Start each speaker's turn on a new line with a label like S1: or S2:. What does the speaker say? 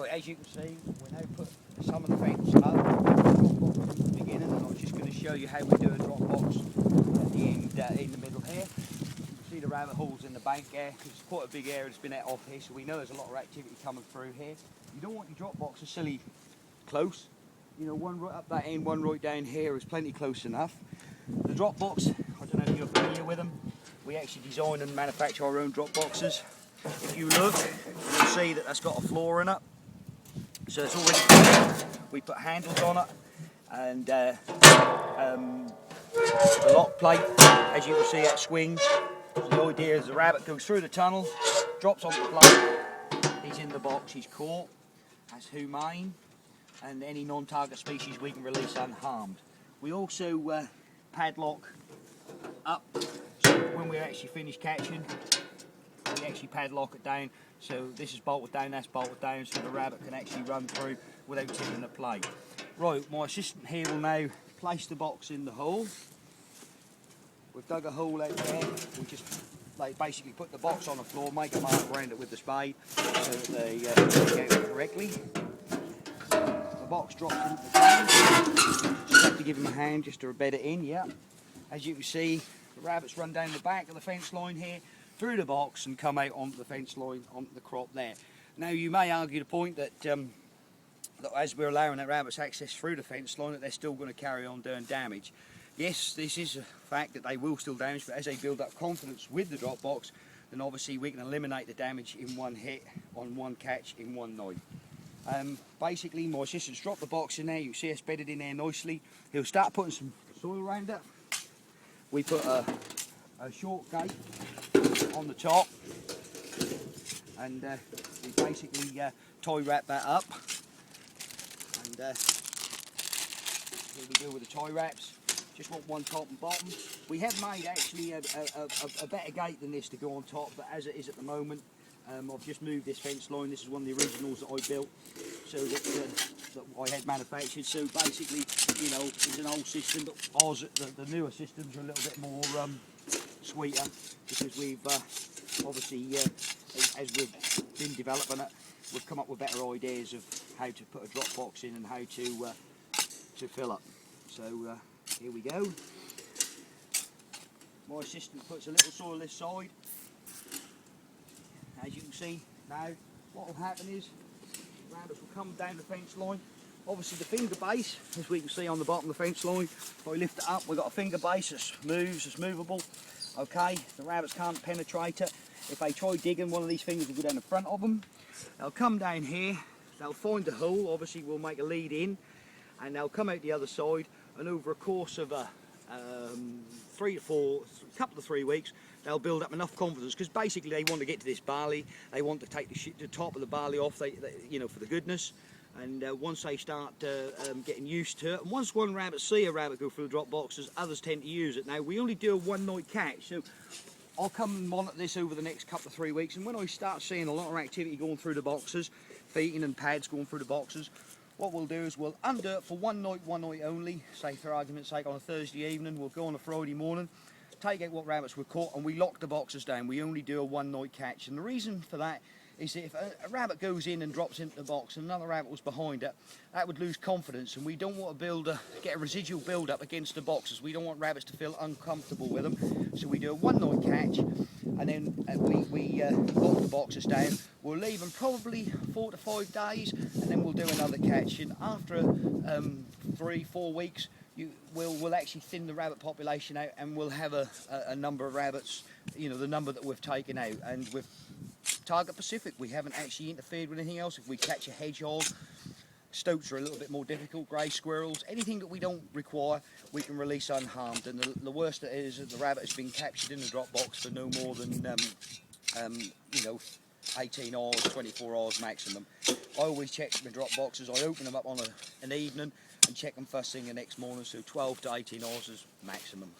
S1: Right, as you can see, we now put some of the fence up at the beginning, and I'm just going to show you how we do a drop box at the end, in the middle here. You can see the rabbit holes in the bank there. It's quite a big area that's been out off here, so we know there's a lot of activity coming through here. You don't want your drop boxes silly close. You know, one right up that end, one right down here is plenty close enough. The drop box, I don't know if you're familiar with them. We actually design and manufacture our own drop boxes. If you look, you'll see that that's got a floor in it. So it's already clear. We put handles on it, and the lock plate, as you can see, it swings. So the idea is the rabbit goes through the tunnel, drops onto the plate, he's in the box, he's caught, that's humane, and any non-target species we can release unharmed. We also padlock up, so when we're actually finished catching, we actually padlock it down. So this is bolted down, that's bolted down, so the rabbit can actually run through without tipping the plate. Right, my assistant here will now place the box in the hole. We've dug a hole out there. We just basically put the box on the floor, make a mark around it with the spade so that they get out correctly. The box drops into the ground. Just have to give him a hand just to bed it in, yeah. As you can see, the rabbits run down the back of the fence line here, through the box, and come out onto the fence line, onto the crop there. Now you may argue the point that, that as we're allowing the rabbits access through the fence line, that they're still going to carry on doing damage. Yes, this is a fact that they will still damage, but as they build up confidence with the drop box, then obviously we can eliminate the damage in one hit, on one catch, in one night. Basically, my assistant's dropped the box in there. You see it's bedded in there nicely. He'll start putting some soil around it. We put a short gate on the top, and we basically tie wrap that up, and here we go with the tie wraps. Just want one top and bottom. We have made actually a better gate than this to go on top, but as it is at the moment, I've just moved this fence line. This is one of the originals that I built, so that I had manufactured. So basically, you know, it's an old system, but ours, the newer systems are a little bit more sweeter, because we've obviously, as we've been developing it, we've come up with better ideas of how to put a drop box in and how to fill up. So here we go. My assistant puts a little soil this side. As you can see now, what will happen is rabbits will come down the fence line. Obviously the finger base, as we can see on the bottom of the fence line, if I lift it up, we've got a finger base that moves, it's movable. Okay, the rabbits can't penetrate it. If they try digging, one of these fingers will go down the front of them. They'll come down here, they'll find the hole, obviously we'll make a lead in, and they'll come out the other side, and over a course of a couple of 3 weeks, they'll build up enough confidence, because basically they want to get to this barley, they want to take the top of the barley off, you know, for the goodness. And once they start getting used to it, and once one rabbit see a rabbit go through the drop boxes, others tend to use it. Now we only do a one night catch, so I'll come and monitor this over the next couple of 3 weeks, and when I start seeing a lot of activity going through the boxes, feeding and pads going through the boxes, what we'll do is we'll undo it for one night only. Say for argument's sake on a Thursday evening, we'll go on a Friday morning, take out what rabbits were caught, and we lock the boxes down. We only do a one night catch, and the reason for that is that if a rabbit goes in and drops into the box and another rabbit was behind it, that would lose confidence, and we don't want to get a residual build up against the boxes. We don't want rabbits to feel uncomfortable with them, so we do a one night catch, and then we lock the boxes down. We'll leave them probably 4 to 5 days, and then we'll do another catch, and after 3-4 weeks we'll actually thin the rabbit population out, and we'll have a number of rabbits, you know, the number that we've taken out. And with Target Pacific, we haven't actually interfered with anything else. If we catch a hedgehog, stoats are a little bit more difficult, grey squirrels, anything that we don't require, we can release unharmed. And the worst it is that the rabbit has been captured in the drop box for no more than you know, 18 hours, 24 hours maximum. I always check my drop boxes. I open them up on an evening and check them first thing the next morning, so 12 to 18 hours is maximum.